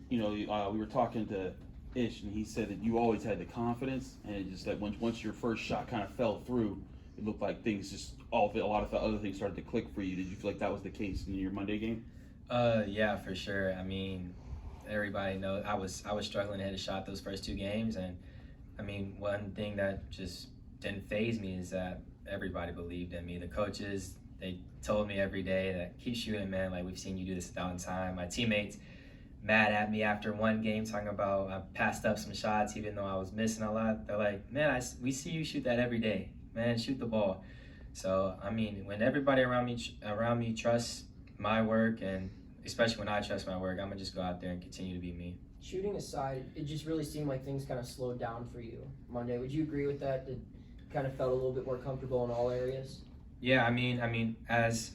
we were talking to Ish, and he said that you always had the confidence, and it just that once your first shot kind of fell through, it looked like things just a lot of the other things started to click for you. Did you feel like that was the case in your Monday game? Yeah, for sure. I mean, everybody knows I was struggling to hit a shot those first 2 games, and I mean, one thing that just didn't faze me is that everybody believed in me. The coaches, they told me every day that keep shooting, man. Like, we've seen you do this 1,000 times. My teammates mad at me after one game talking about I passed up some shots even though I was missing a lot. They're like, man, we see you shoot that every day. Man, shoot the ball. So, I mean, when everybody around me trusts my work, and especially when I trust my work, I'm going to just go out there and continue to be me. Shooting aside, it just really seemed like things kind of slowed down for you Monday. Would you agree with that? Did kind of felt a little bit more comfortable in all areas? Yeah, I mean, as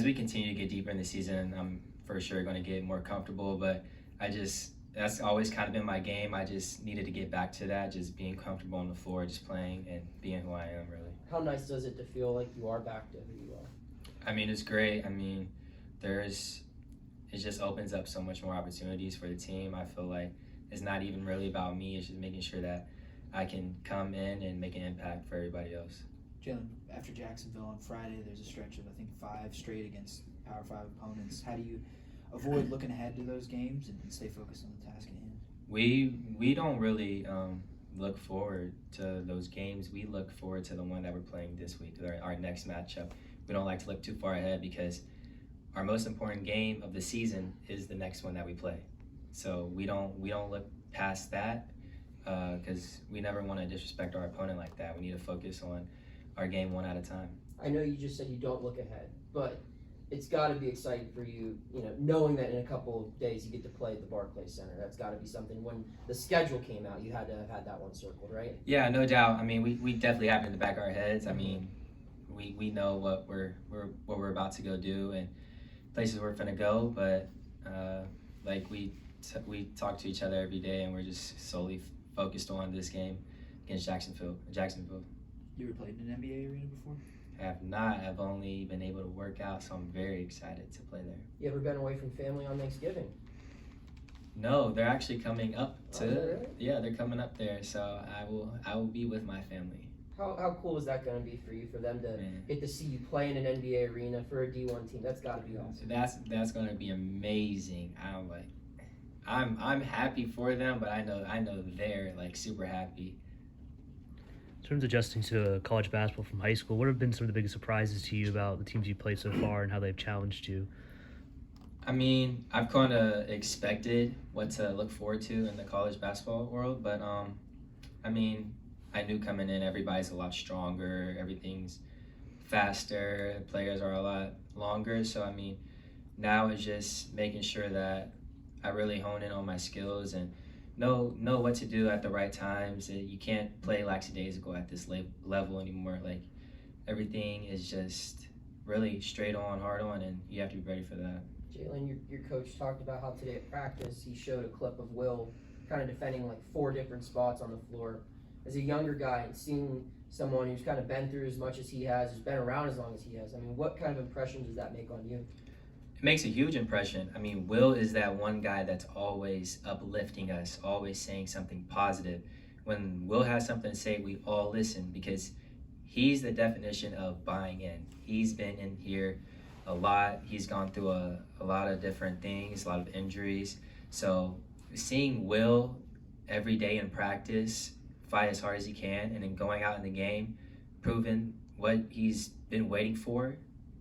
we continue to get deeper in the season, I'm for sure going to get more comfortable. But that's always kind of been my game. I just needed to get back to that, just being comfortable on the floor, just playing and being who I am, really. How nice does it to feel like you are back to who you are? I mean, it's great. I mean, it just opens up so much more opportunities for the team. I feel like it's not even really about me. It's just making sure that I can come in and make an impact for everybody else. Jaland, after Jacksonville on Friday, there's a stretch of, I think, 5 straight against Power 5 opponents. How do you avoid looking ahead to those games and stay focused on the task at hand? We don't really look forward to those games. We look forward to the one that we're playing this week, our next matchup. We don't like to look too far ahead because our most important game of the season is the next one that we play. So we don't look past that because we never want to disrespect our opponent like that. We need to focus on our game one at a time. I know you just said you don't look ahead, but it's got to be exciting for you, knowing that in a couple of days you get to play at the Barclays Center. That's got to be something. When the schedule came out, you had to have had that one circled, right? Yeah, no doubt. I mean, we definitely have it in the back of our heads. I mean, we know what we're about to go do and places we're finna go, but like we talk to each other every day, and we're just solely focused on this game against Jacksonville. You ever played in an NBA arena before? I have not. I've only been able to work out, so I'm very excited to play there. You ever been away from family on Thanksgiving? No, they're actually coming up to. Oh, really? Yeah, they're coming up there, so I will be with my family. How cool is that going to be for you, for them to get to see you play in an NBA arena for a D1 team? That's got to be awesome. That's going to be amazing. I'm happy for them, but I know they're like super happy. In terms of adjusting to college basketball from high school, what have been some of the biggest surprises to you about the teams you've played so far and how they've challenged you? I mean, I've kind of expected what to look forward to in the college basketball world, but I mean, I knew coming in everybody's a lot stronger, everything's faster, players are a lot longer. So I mean, now it's just making sure that I really hone in on my skills and know what to do at the right times. You can't play lackadaisical at this level anymore. Like, everything is just really straight on, hard on, and you have to be ready for that. Jaland, your coach talked about how today at practice he showed a clip of Will kind of defending like 4 different spots on the floor. As a younger guy and seeing someone who's kind of been through as much as he has, who's been around as long as he has, I mean, what kind of impression does that make on you? It makes a huge impression. I mean, Will is that one guy that's always uplifting us, always saying something positive. When Will has something to say, we all listen because he's the definition of buying in. He's been in here a lot. He's gone through a lot of different things, a lot of injuries. So seeing Will every day in practice fight as hard as he can and then going out in the game, proving what he's been waiting for,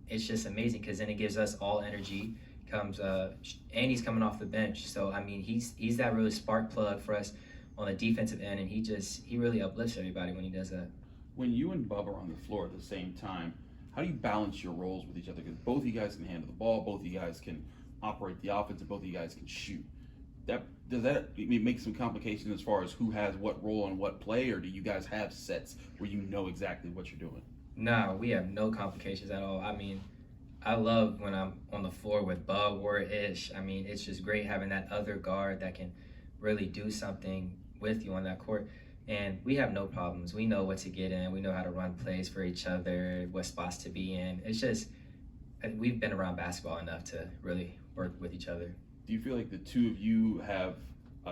it's just amazing because then it gives us all energy. And he's coming off the bench, so I mean he's that really spark plug for us on the defensive end, and he really uplifts everybody when he does that. When you and Bubba are on the floor at the same time, how do you balance your roles with each other? Because both of you guys can handle the ball, both of you guys can operate the offense, and both of you guys can shoot. Does that make some complications as far as who has what role on what play, or do you guys have sets where you know exactly what you're doing? No, we have no complications at all. I mean, I love when I'm on the floor with Bub or Ish. I mean, it's just great having that other guard that can really do something with you on that court. And we have no problems. We know what to get in. We know how to run plays for each other, what spots to be in. It's just, we've been around basketball enough to really work with each other. Do you feel like the two of you have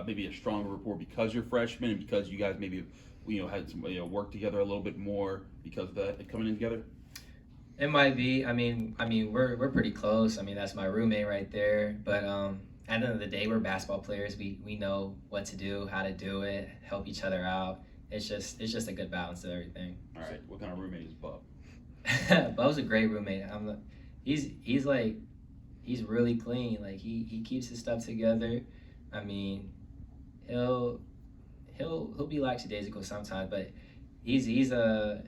maybe a stronger rapport because you're freshmen and because you guys maybe had some work together a little bit more because of that coming in together? It might be. I mean, we're pretty close. I mean, that's my roommate right there. But at the end of the day, we're basketball players. We know what to do, how to do it, help each other out. It's just a good balance of everything. All right. What kind of roommate is Bub? Bub's a great roommate. He's really clean. Like he keeps his stuff together. I mean, he'll be lackadaisical sometimes, but he's a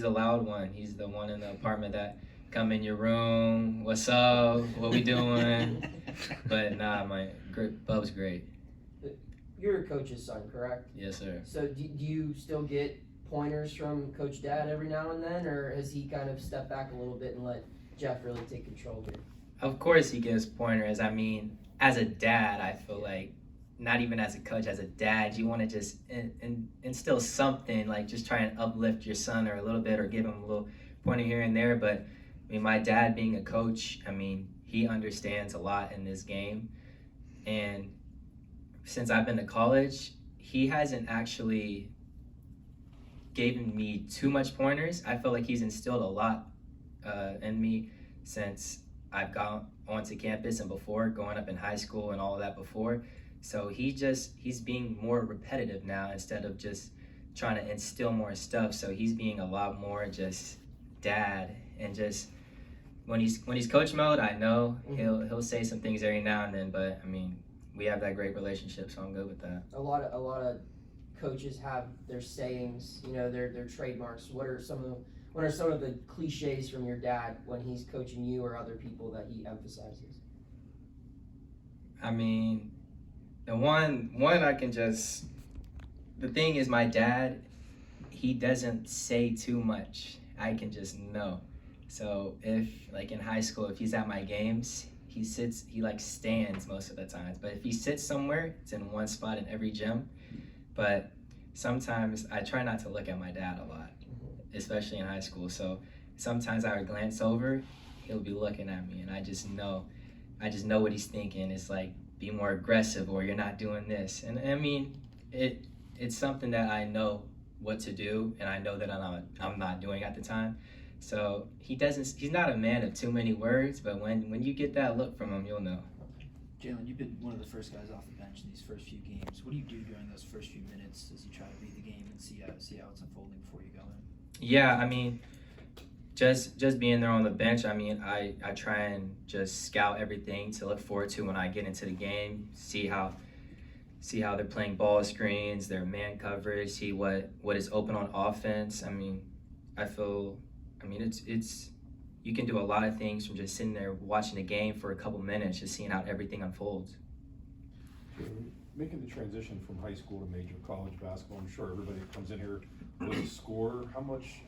loud one. He's the one in the apartment that come in your room. What's up? What we doing? But nah, Bub's great. You're a coach's son, correct? Yes, sir. So do you still get pointers from Coach Dad every now and then, or has he kind of stepped back a little bit and let Jeff really take control here? Of course he gives pointers. I mean, as a dad, I feel like, not even as a coach, as a dad, you want to just instill something, like just try and uplift your son or a little bit or give him a little pointer here and there. But I mean, my dad being a coach, I mean, he understands a lot in this game. And since I've been to college, he hasn't actually given me too much pointers. I feel like he's instilled a lot in me since I've gone onto campus and before, going up in high school and all of that before. So he's being more repetitive now instead of just trying to instill more stuff. So he's being a lot more just dad, and just when he's coach mode, I know he'll say some things every now and then, but I mean, we have that great relationship, so I'm good with that. A lot of coaches have their sayings, their trademarks. What are some of the cliches from your dad when he's coaching you or other people that he emphasizes? I mean, the one I can just, the thing is, my dad, he doesn't say too much. I can just know. So if, like in high school, if he's at my games, he stands most of the times. But if he sits somewhere, it's in one spot in every gym. But sometimes I try not to look at my dad a lot, especially in high school. So sometimes I would glance over, he'll be looking at me, and I just know what he's thinking. It's like, be more aggressive, or you're not doing this. And I mean, it's something that I know what to do, and I know that I'm not doing at the time. So he's not a man of too many words, but when you get that look from him, you'll know. Jaland, you've been one of the first guys off the bench in these first few games. What do you do during those first few minutes as you try to read the game and see how it's unfolding before you go in? Yeah, I mean, just being there on the bench, I mean, I try and just scout everything to look forward to when I get into the game, see how they're playing ball screens, their man coverage, see what is open on offense. I mean, it's you can do a lot of things from just sitting there watching the game for a couple minutes, just seeing how everything unfolds. Making the transition from high school to major college basketball, I'm sure everybody that comes in here was a scorer. How much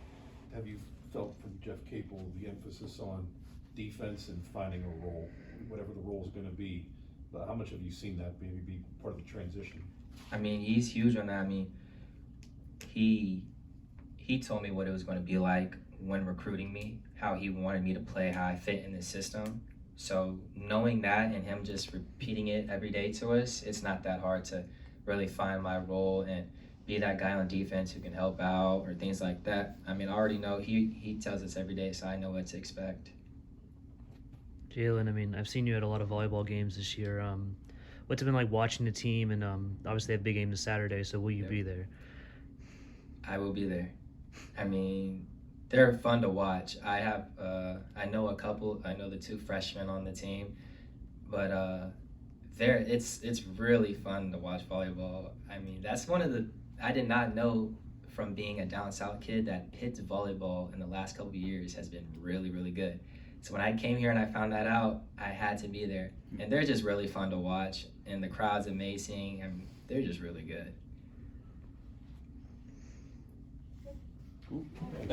have you felt from Jeff Capel the emphasis on defense and finding a role, whatever the role is going to be? But how much have you seen that maybe be part of the transition? I mean, he's huge on that. I mean, he told me what it was going to be like when recruiting me, how he wanted me to play, how I fit in the system. So knowing that and him just repeating it every day to us, it's not that hard to really find my role and be that guy on defense who can help out or things like that. I mean, I already know he tells us every day, so I know what to expect. Jaland, I mean, I've seen you at a lot of volleyball games this year. What's it been like watching the team? And obviously they have a big game this Saturday, so will you be there? I will be there. I mean, they're fun to watch. I know a couple. I know the two freshmen on the team, but it's really fun to watch volleyball. I mean, that's I did not know from being a down south kid that Pitt's volleyball in the last couple of years has been really, really good. So when I came here and I found that out, I had to be there. And they're just really fun to watch, and the crowd's amazing. I mean, they're just really good. Cool. Thanks.